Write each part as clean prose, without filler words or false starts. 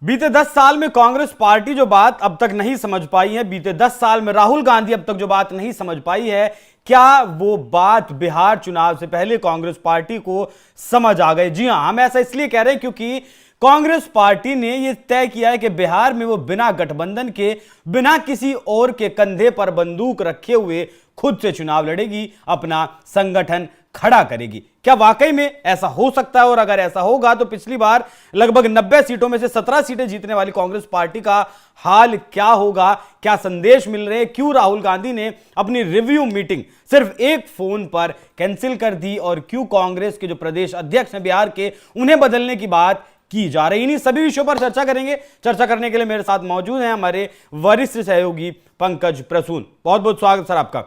बीते 10 साल में कांग्रेस पार्टी जो बात अब तक नहीं समझ पाई है, बीते 10 साल में राहुल गांधी अब तक जो बात नहीं समझ पाई है, क्या वो बात बिहार चुनाव से पहले कांग्रेस पार्टी को समझ आ गई? जी हां, हम ऐसा इसलिए कह रहे हैं क्योंकि कांग्रेस पार्टी ने यह तय किया है कि बिहार में वो बिना गठबंधन के, बिना किसी और के कंधे पर बंदूक रखे हुए खुद से चुनाव लड़ेगी, अपना संगठन खड़ा करेगी। क्या वाकई में ऐसा हो सकता है? और अगर ऐसा होगा तो पिछली बार लगभग 90 सीटों में से 17 सीटें जीतने वाली कांग्रेस पार्टी का हाल क्या होगा? क्या संदेश मिल रहे हैं? क्यों राहुल गांधी ने अपनी रिव्यू मीटिंग सिर्फ एक फोन पर कैंसिल कर दी? और क्यों कांग्रेस के जो प्रदेश अध्यक्ष हैं बिहार के, उन्हें बदलने की बात की जा रही? इन्हीं सभी विषयों पर चर्चा करेंगे। चर्चा करने के लिए मेरे साथ मौजूद हैं हमारे वरिष्ठ सहयोगी पंकज प्रसून। बहुत बहुत स्वागत सर आपका।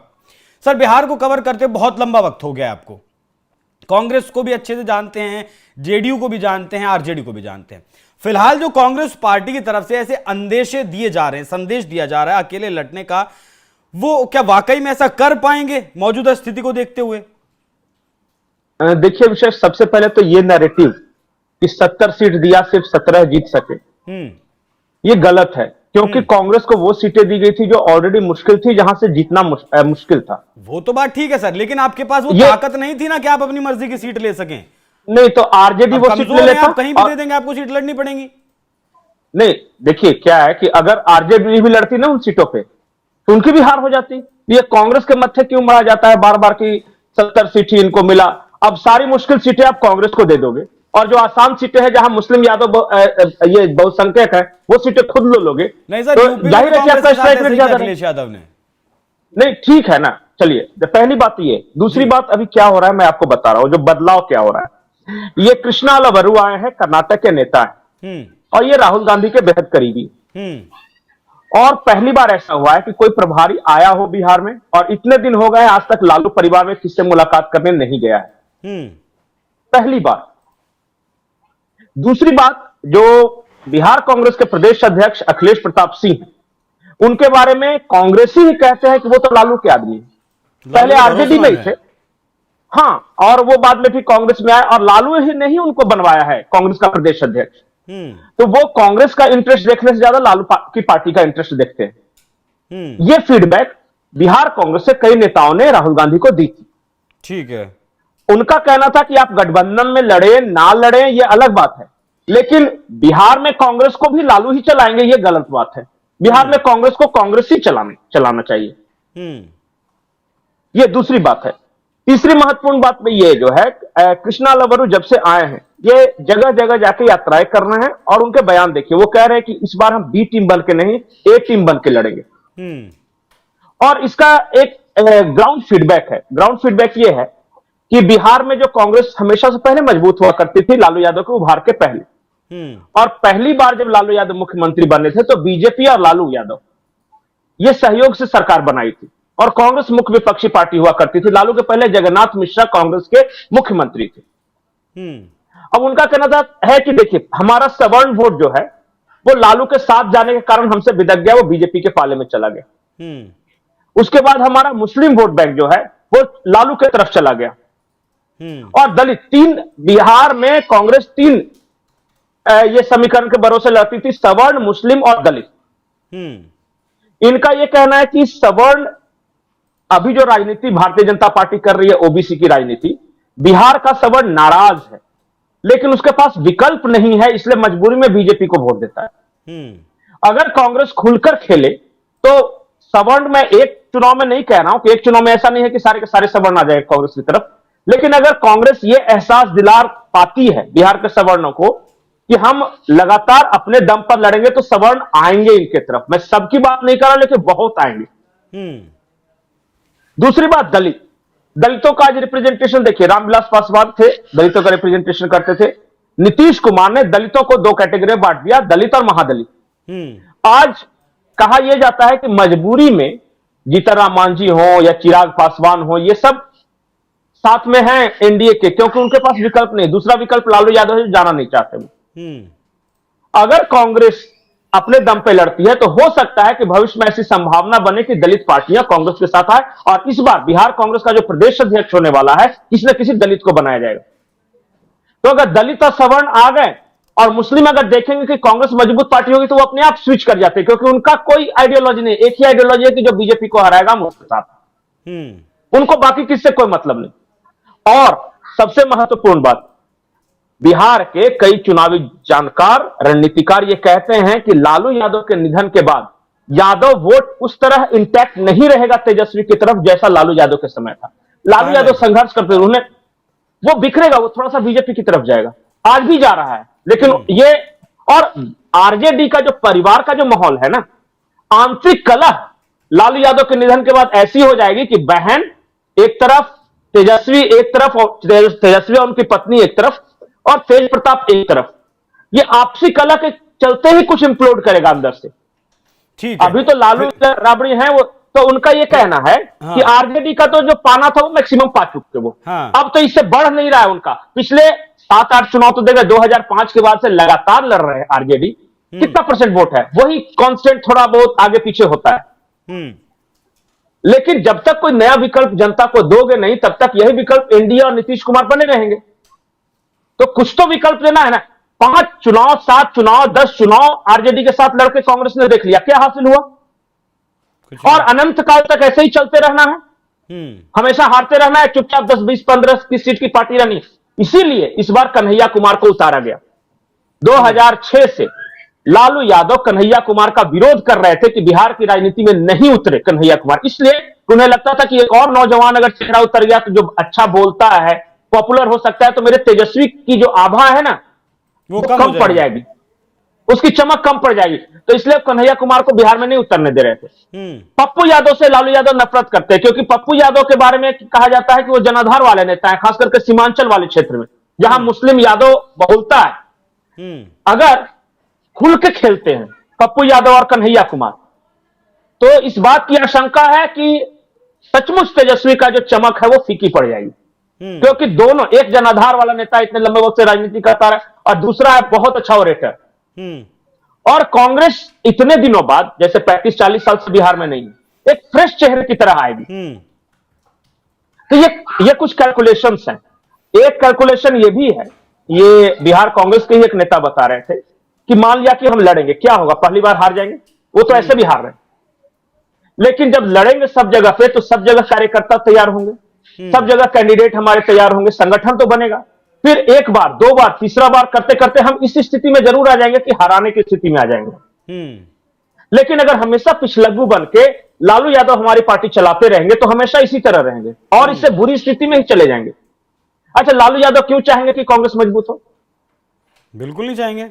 सर, बिहार को कवर करते बहुत लंबा वक्त हो गया आपको, कांग्रेस को भी अच्छे से जानते हैं, जेडीयू को भी जानते हैं, आरजेडी को भी जानते हैं। फिलहाल जो कांग्रेस पार्टी की तरफ से ऐसे अंदेशे दिए जा रहे हैं, संदेश दिया जा रहा है अकेले लड़ने का, वो क्या वाकई में ऐसा कर पाएंगे मौजूदा स्थिति को देखते हुए? देखिए विशेष, सबसे पहले तो ये नैरेटिव कि 70 सीट दिया सिर्फ 17 जीत सके, ये गलत है। क्योंकि कांग्रेस को वो सीटें दी गई थी जो ऑलरेडी मुश्किल थी, जहां से जीतना मुश्किल था। वो तो बात ठीक है सर, लेकिन आपके पास वो ताकत नहीं थी ना कि आप अपनी मर्जी की सीट ले सकें। नहीं तो आरजेडी वो सीट ले लेता, आप कहीं भी दे देंगे, आपको सीट लड़नी पड़ेगी। नहीं, देखिए क्या है कि अगर आरजेडी भी लड़ती ना उन सीटों पे तो उनकी भी हार हो जाती। ये कांग्रेस के मत्थे क्यों मरा जाता है बार बार कि 70 सीट ही इनको मिला? अब सारी मुश्किल सीटें आप कांग्रेस को दे दोगे, और जो आसान सीटें हैं जहां मुस्लिम यादव ये बहुसंख्यक है, वो सीटें खुद लो लोगे। नहीं सर, तो जाहिर है कि आपका स्ट्राइक रेट ज्यादा अखिलेश यादव ने। नहीं, ठीक है ना, चलिए पहली बात ये। दूसरी बात, अभी क्या हो रहा है मैं आपको बता रहा हूं, जो बदलाव क्या हो रहा है। ये कृष्णा लवरू आए हैं, कर्नाटक के नेता हैं, और ये राहुल गांधी के बेहद करीबी। और पहली बार ऐसा हुआ है कि कोई प्रभारी आया हो बिहार में, और इतने दिन हो गए आज तक लालू परिवार में किससे मुलाकात करने नहीं गया है, पहली बार। दूसरी बात, जो बिहार कांग्रेस के प्रदेश अध्यक्ष अखिलेश प्रताप सिंह हैं, उनके बारे में कांग्रेसी ही कहते हैं कि वो तो लालू के आदमी हैं। पहले आरजेडी में ही थे, हाँ, और वो बाद में भी कांग्रेस में आए, और लालू ही नहीं उनको बनवाया है कांग्रेस का प्रदेश अध्यक्ष। तो वो कांग्रेस का इंटरेस्ट देखने से ज्यादा लालू की पार्टी का इंटरेस्ट देखते हैं। ये फीडबैक बिहार कांग्रेस से कई नेताओं ने राहुल गांधी को दी थी। ठीक है, उनका कहना था कि आप गठबंधन में लड़े ना लड़े ये अलग बात है, लेकिन बिहार में कांग्रेस को भी लालू ही चलाएंगे ये गलत बात है। बिहार में कांग्रेस को कांग्रेस ही चलाना चाहिए। ये दूसरी बात है। तीसरी महत्वपूर्ण बात में ये जो है, कृष्णा लवरू जब से आए हैं, ये जगह जगह जाके यात्राएं कर रहे हैं, और उनके बयान देखिए, वो कह रहे हैं कि इस बार हम बी टीम बन के नहीं, ए टीम बन के लड़ेंगे। और इसका एक ग्राउंड फीडबैक है। ग्राउंड फीडबैक ये है कि बिहार में जो कांग्रेस हमेशा से पहले मजबूत हुआ करती थी लालू यादव के उभार के पहले, और पहली बार जब लालू यादव मुख्यमंत्री बने थे तो बीजेपी और लालू यादव ये सहयोग से सरकार बनाई थी, और कांग्रेस मुख्य विपक्षी पार्टी हुआ करती थी। लालू के पहले जगन्नाथ मिश्रा कांग्रेस के मुख्यमंत्री थे। अब उनका कहना है कि देखिए, हमारा सवर्ण वोट जो है वो लालू के साथ जाने के कारण हमसे बिदक गया, वो बीजेपी के पाले में चला गया। उसके बाद हमारा मुस्लिम वोट बैंक जो है वो लालू के तरफ चला गया, और दलित, तीन, बिहार में कांग्रेस तीन ये समीकरण के भरोसे लड़ती थी, सवर्ण, मुस्लिम और दलित। इनका यह कहना है कि सवर्ण, अभी जो राजनीति भारतीय जनता पार्टी कर रही है ओबीसी की राजनीति, बिहार का सवर्ण नाराज है, लेकिन उसके पास विकल्प नहीं है, इसलिए मजबूरी में बीजेपी को वोट देता है। अगर कांग्रेस खुलकर खेले तो सवर्ण, में एक चुनाव में नहीं कह रहा हूं कि एक चुनाव में ऐसा नहीं है कि सारे के सारे सवर्ण आ जाए कांग्रेस की तरफ, लेकिन अगर कांग्रेस ये एहसास दिला पाती है बिहार के सवर्णों को कि हम लगातार अपने दम पर लड़ेंगे, तो सवर्ण आएंगे इनके तरफ। मैं सबकी बात नहीं कर रहा, लेकिन बहुत आएंगे। दूसरी बात, दलितों का आज रिप्रेजेंटेशन देखिए, रामविलास पासवान थे, दलितों का रिप्रेजेंटेशन करते थे। नीतीश कुमार ने दलितों को दो कैटेगरी में बांट दिया, दलित और महादलित। आज कहा यह जाता है कि मजबूरी में जीतन राम मांझी हो या चिराग पासवान हो, ये सब साथ में हैं एनडीए के, क्योंकि उनके पास विकल्प नहीं, दूसरा विकल्प लालू यादव से जाना नहीं चाहते वो। अगर कांग्रेस अपने दम पे लड़ती है तो हो सकता है कि भविष्य में ऐसी संभावना बने कि दलित पार्टियां कांग्रेस के साथ आए, और इस बार बिहार कांग्रेस का जो प्रदेश अध्यक्ष होने वाला है, किसी न किसी दलित को बनाया जाएगा। तो अगर दलित और सवर्ण आ गए और मुस्लिम अगर देखेंगे कि कांग्रेस मजबूत पार्टी होगी तो वो अपने आप स्विच कर जाते हैं, क्योंकि उनका कोई आइडियोलॉजी नहीं, एक ही आइडियोलॉजी है कि जो बीजेपी को हराएगा हम उसके साथ। उनको बाकी किससे कोई मतलब नहीं। और सबसे महत्वपूर्ण बात, बिहार के कई चुनावी जानकार, रणनीतिकार ये कहते हैं कि लालू यादव के निधन के बाद यादव वोट उस तरह इंटैक्ट नहीं रहेगा तेजस्वी की तरफ जैसा लालू यादव के समय था। लालू यादव संघर्ष करते हुए उन्हें वो बिखरेगा, वो थोड़ा सा बीजेपी की तरफ जाएगा, आज भी जा रहा है। लेकिन ये और आरजेडी का जो परिवार का जो माहौल है ना, आंतरिक कलह लालू यादव के निधन के बाद ऐसी हो जाएगी कि बहन एक तरफ, तेजस्वी एक तरफ, तेजस्वी और उनकी पत्नी एक तरफ, और तेज प्रताप एक तरफ। ये आपसी कलह के चलते ही कुछ इंप्लोड करेगा अंदर से। ठीक है। अभी तो लालू राबड़ी हैं वो, तो उनका ये कहना है कि आरजेडी का तो जो पाना था वो मैक्सिमम पा चुके वो, अब तो इससे बढ़ नहीं रहा है उनका। पिछले 7-8 चुनाव तो देखा, 2005 के बाद से लगातार लड़ रहे हैं आरजेडी। कितना परसेंट वोट है, वही कांस्टेंट थोड़ा बहुत आगे पीछे होता है। लेकिन जब तक कोई नया विकल्प जनता को दोगे नहीं, तब तक यही विकल्प एनडीए और नीतीश कुमार बने रहेंगे। तो कुछ तो विकल्प लेना है ना। 5 चुनाव, 7 चुनाव, 10 चुनाव आरजेडी के साथ लड़के कांग्रेस ने देख लिया, क्या हासिल हुआ? और अनंत काल तक ऐसे ही चलते रहना है, हमेशा हारते रहना है, चुपचाप 10, 20, 15 की सीट की पार्टी रहनी। इसीलिए इस बार कन्हैया कुमार को उतारा गया। 2006 से लालू यादव कन्हैया कुमार का विरोध कर रहे थे कि बिहार की राजनीति में नहीं उतरे कन्हैया कुमार, इसलिए उन्हें लगता था कि एक और नौजवान अगर चेहरा उतर गया तो जो अच्छा बोलता है, पॉपुलर हो सकता है, तो मेरे तेजस्वी की जो आभा है ना वो कम पड़ जाएगी, उसकी चमक कम पड़ जाएगी। तो इसलिए कन्हैया कुमार को बिहार में नहीं उतरने दे रहे थे। पप्पू यादव से लालू यादव नफरत करते हैं, क्योंकि पप्पू यादव के बारे में कहा जाता है कि वो जनाधार वाले नेता है, खास करके सीमांचल वाले क्षेत्र में जहां मुस्लिम यादव बहुलता है। अगर खुल के खेलते हैं पप्पू यादव और कन्हैया कुमार, तो इस बात की आशंका है कि सचमुच तेजस्वी का जो चमक है वो फीकी पड़ जाएगी। क्योंकि दोनों, एक जनाधार वाला नेता इतने लंबे वक्त से राजनीति करता है और दूसरा है बहुत अच्छा ओरेटर। और कांग्रेस इतने दिनों बाद, जैसे 35-40 साल से बिहार में नहीं, एक फ्रेश चेहरे की तरह आएगी। तो ये कुछ कैलकुलेशंस हैं। एक कैलकुलेशन ये भी है, ये बिहार कांग्रेस के ही एक नेता बता रहे थे कि मान लिया कि हम लड़ेंगे, क्या होगा, पहली बार हार जाएंगे, वो तो ऐसे भी हार रहे हैं, लेकिन जब लड़ेंगे सब जगह पे तो सब जगह कार्यकर्ता तैयार होंगे, सब जगह कैंडिडेट हमारे तैयार होंगे, संगठन तो बनेगा। फिर एक बार, 2 बार, तीसरा बार करते करते हम इस स्थिति में जरूर आ जाएंगे कि हराने की स्थिति में आ जाएंगे। लेकिन अगर हमेशा पिछलग्गू बन के लालू यादव हमारी पार्टी चलाते रहेंगे तो हमेशा इसी तरह रहेंगे और इससे बुरी स्थिति में ही चले जाएंगे। अच्छा, लालू यादव क्यों चाहेंगे कि कांग्रेस मजबूत हो? बिल्कुल नहीं चाहेंगे।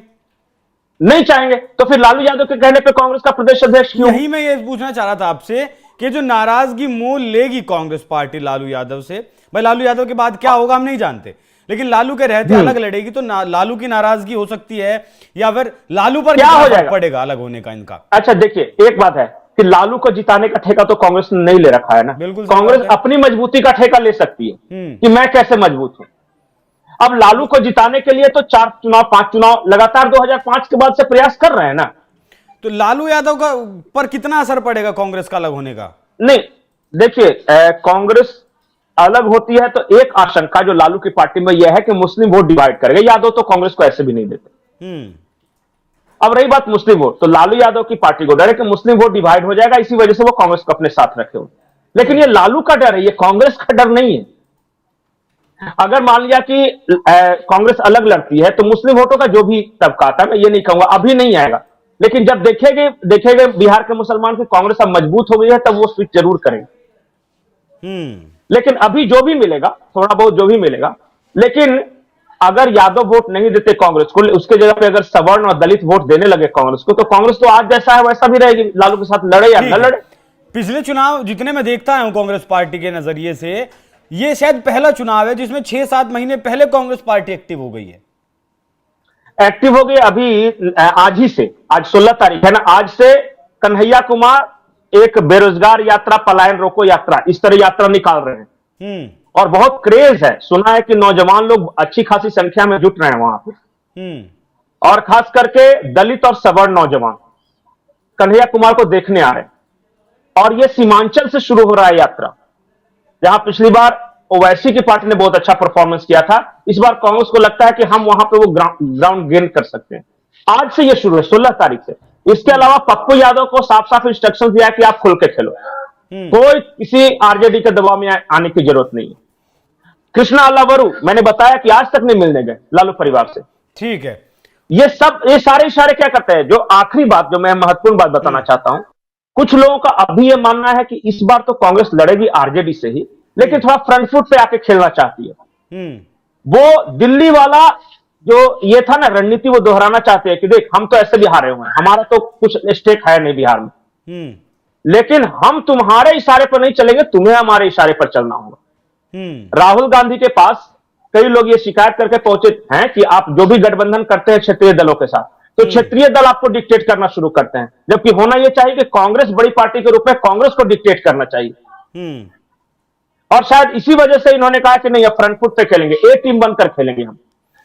नहीं चाहेंगे तो फिर लालू यादव के कहने पे कांग्रेस का प्रदेश अध्यक्ष क्यों? यही मैं ये पूछना चाह रहा था आपसे कि जो नाराजगी मोल लेगी कांग्रेस पार्टी लालू यादव से, भाई लालू यादव के बाद क्या होगा हम नहीं जानते, लेकिन लालू के रहते अलग लड़ेगी, तो लालू की नाराजगी हो सकती है या फिर लालू पर क्या हो जाएगा पड़ेगा अलग होने का इनका? अच्छा देखिए, एक बात है कि लालू को जिताने का ठेका तो कांग्रेस ने नहीं ले रखा है ना। बिल्कुल, कांग्रेस अपनी मजबूती का ठेका ले सकती है कि मैं कैसे मजबूत हूं। अब लालू को जिताने के लिए तो 4 चुनाव 5 चुनाव लगातार 2005 के बाद से प्रयास कर रहे हैं ना। तो लालू यादव का पर कितना असर पड़ेगा कांग्रेस का अलग होने का? नहीं, देखिए कांग्रेस अलग होती है तो एक आशंका जो लालू की पार्टी में यह है कि मुस्लिम वोट डिवाइड करेगा। यादव तो कांग्रेस को ऐसे भी नहीं देते। अब रही बात मुस्लिम वोट, तो लालू यादव की पार्टी को डर है कि मुस्लिम वोट डिवाइड हो जाएगा, इसी वजह से वो कांग्रेस को अपने साथ रखे हो। लेकिन ये लालू का डर है, ये कांग्रेस का डर नहीं है। अगर मान लिया कि कांग्रेस अलग लड़ती है तो मुस्लिम वोटों का जो भी तबका आता है, मैं ये नहीं कहूंगा अभी नहीं आएगा, लेकिन जब देखेंगे बिहार के मुसलमान की कांग्रेस अब मजबूत हो गई है तब वो स्विच जरूर करेंगे। लेकिन अभी जो भी मिलेगा, थोड़ा बहुत जो भी मिलेगा, लेकिन अगर यादव वोट नहीं देते कांग्रेस को, उसके जगह पे अगर सवर्ण और दलित वोट देने लगे कांग्रेस को, तो कांग्रेस तो आज जैसा है वैसा भी रहेगी, लालू के साथ लड़े या न लड़े। पिछले चुनाव जितने मैं देखता हूं कांग्रेस पार्टी के नजरिए से, ये शायद पहला चुनाव है जिसमें 6-7 महीने पहले कांग्रेस पार्टी एक्टिव हो गई है। एक्टिव हो गई अभी आज ही से, आज 16 तारीख है ना, आज से कन्हैया कुमार एक बेरोजगार यात्रा, पलायन रोको यात्रा, इस तरह यात्रा निकाल रहे हैं और बहुत क्रेज है। सुना है कि नौजवान लोग अच्छी खासी संख्या में जुट रहे हैं वहां पर, और खास करके दलित और सवर्ण नौजवान कन्हैया कुमार को देखने आ रहे हैं। और यह सीमांचल से शुरू हो रहा है यात्रा, जहां पिछली बार ओवैसी की पार्टी ने बहुत अच्छा परफॉर्मेंस किया था। इस बार कांग्रेस को लगता है कि हम वहां पे वो ग्राउंड गेन कर सकते हैं। आज से ये शुरू है, 16 तारीख से। इसके अलावा पप्पू यादव को साफ साफ इंस्ट्रक्शन दिया कि आप खुल के खेलो, कोई किसी आरजेडी के दबाव में आने की जरूरत नहीं है। कृष्णा अल्लावरू मैंने बताया कि आज तक नहीं मिलने गए लालू परिवार से। ठीक है, ये सारे इशारे क्या करते हैं? जो आखिरी बात, जो मैं महत्वपूर्ण बात बताना चाहता हूं, कुछ लोगों का अभी यह मानना है कि इस बार तो कांग्रेस लड़ेगी आरजेडी से ही, लेकिन थोड़ा फ्रंट फुट पे आके खेलना चाहती है। वो दिल्ली वाला जो ये था ना रणनीति, वो दोहराना चाहते हैं कि देख हम तो ऐसे भी हारे हुए हैं, हमारा तो कुछ स्टेक है नहीं बिहार में, लेकिन हम तुम्हारे इशारे पर नहीं चलेंगे, तुम्हें हमारे इशारे पर चलना होगा। राहुल गांधी के पास कई लोग ये शिकायत करके पहुंचे हैं कि आप जो भी गठबंधन करते हैं क्षेत्रीय दलों के साथ, तो क्षेत्रीय दल आपको डिक्टेट करना शुरू करते हैं, जबकि होना यह चाहिए कि कांग्रेस बड़ी पार्टी के रूप में कांग्रेस को डिक्टेट करना चाहिए। और शायद इसी वजह से इन्होंने कहा कि नहीं, अब फ्रंट फुट पे खेलेंगे, एक टीम बनकर खेलेंगे हम,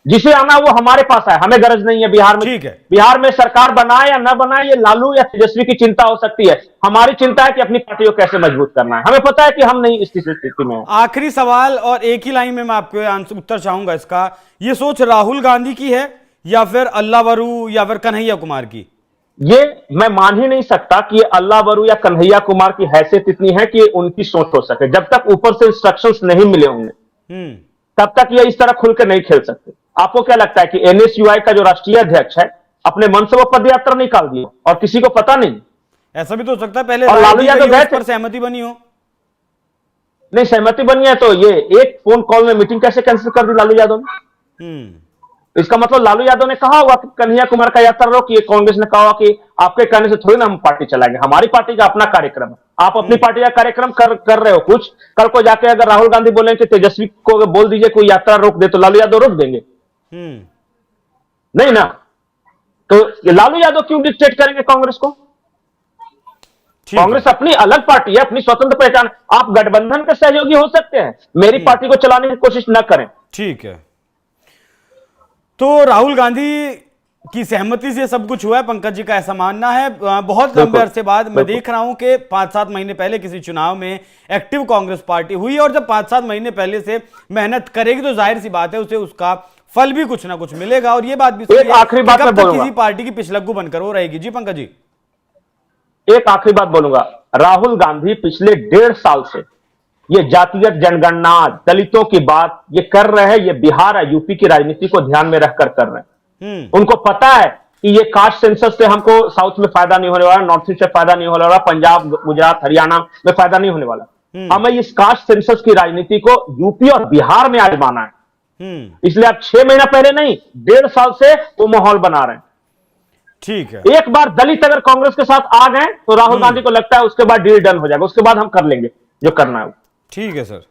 जिसे आना वो हमारे पास है, हमें गरज नहीं है बिहार में। ठीक है, बिहार में सरकार बनाए या ना बनाए ये लालू या तेजस्वी की चिंता हो सकती है, हमारी चिंता है कि अपनी पार्टी को कैसे मजबूत करना है। हमें पता है कि हम नहीं इस स्थिति में हैं। आखिरी सवाल और एक ही लाइन में मैं आपको उत्तर चाहूंगा इसका, ये सोच राहुल गांधी की है या फिर अल्लावरू या फिर कन्हैया कुमार की? ये मैं मान ही नहीं सकता कि अल्लावरू या कन्हैया कुमार की हैसियत इतनी है कि उनकी सोच हो सके। जब तक ऊपर से इंस्ट्रक्शंस नहीं मिले होंगे तब तक ये इस तरह खुल के नहीं खेल सकते। आपको क्या लगता है कि एनएसयूआई का जो राष्ट्रीय अध्यक्ष है अपने मन से वो पदयात्रा निकाल दिया और किसी को पता नहीं? ऐसा भी तो हो सकता है पहले और लालू यादव गए पर सहमति बनी हो। नहीं, सहमति बनी है तो ये एक फोन कॉल में मीटिंग कैसे कैंसिल कर दी लालू यादव ने? इसका मतलब लालू यादव ने कहा होगा कि कन्हैया कुमार का यात्रा रोक, ये कांग्रेस ने कहा कि आपके कहने से थोड़ी ना हम पार्टी चलाएंगे, हमारी पार्टी का अपना कार्यक्रम है, आप अपनी पार्टी का कार्यक्रम कर रहे हो कुछ, कल को जाके अगर राहुल गांधी बोले कि तेजस्वी को बोल दीजिए कोई यात्रा रोक दे, तो लालू यादव रोक देंगे? नहीं ना। तो लालू यादव क्यों डिक्टेट करेंगे कांग्रेस को? कांग्रेस अपनी अलग पार्टी है, अपनी स्वतंत्र पहचान। आप गठबंधन के सहयोगी हो सकते हैं, मेरी पार्टी को चलाने की कोशिश न करें। ठीक है, तो राहुल गांधी की सहमति से सब कुछ हुआ है, पंकज जी का ऐसा मानना है। बहुत लंबे अरसे बाद मैं देख रहा हूं कि 5-7 महीने पहले किसी चुनाव में एक्टिव कांग्रेस पार्टी हुई, और जब 5-7 महीने पहले से मेहनत करेगी तो जाहिर सी बात है उसे उसका फल भी कुछ ना कुछ मिलेगा। और ये बात भी एक आखिरी बात मैं बोलूंगा, किसी पार्टी की पिछलग्गू बनकर वो रहेगी। जी पंकज जी, एक आखिरी बात बोलूंगा। राहुल गांधी पिछले 1.5 साल से ये जातिगत जनगणना, दलितों की बात ये कर रहे हैं, ये बिहार और यूपी की राजनीति को ध्यान में रखकर कर रहे हैं। उनको पता है कि ये कास्ट सेंसस से हमको साउथ में फायदा नहीं होने वाला, नॉर्थ ईस्ट में फायदा नहीं होने वाला, पंजाब, गुजरात, हरियाणा में फायदा नहीं होने वाला। हमें इस कास्ट सेंसस की राजनीति को यूपी और बिहार में आजमाना है। इसलिए आप 6 महीना पहले नहीं, 1.5 साल से वो माहौल बना रहे हैं। ठीक है, एक बार दलित अगर कांग्रेस के साथ आ गए तो राहुल गांधी को लगता है उसके बाद डील डन हो जाएगा, उसके बाद हम कर लेंगे जो करना है। ठीक है सर।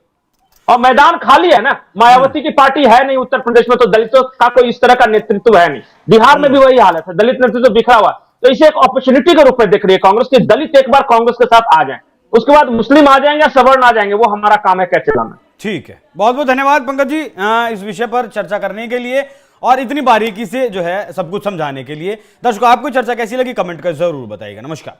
और मैदान खाली है ना, मायावती की पार्टी है नहीं उत्तर प्रदेश में, तो दलितों का कोई इस तरह का नेतृत्व है नहीं। बिहार में भी वही हालत है, दलित नेतृत्व बिखरा हुआ। तो इसे एक अपॉर्चुनिटी के रूप में देख रही है कांग्रेस कि दलित एक बार कांग्रेस के साथ आ जाए, उसके बाद मुस्लिम आ जाएंगे या सवर्ण आ जाएंगे, वो हमारा काम है कैसे लाना। ठीक है, बहुत बहुत धन्यवाद पंकज जी इस विषय पर चर्चा करने के लिए और इतनी बारीकी से जो है सब कुछ समझाने के लिए। दर्शकों, आपको चर्चा कैसी लगी कमेंट कर जरूर बताइएगा। नमस्कार।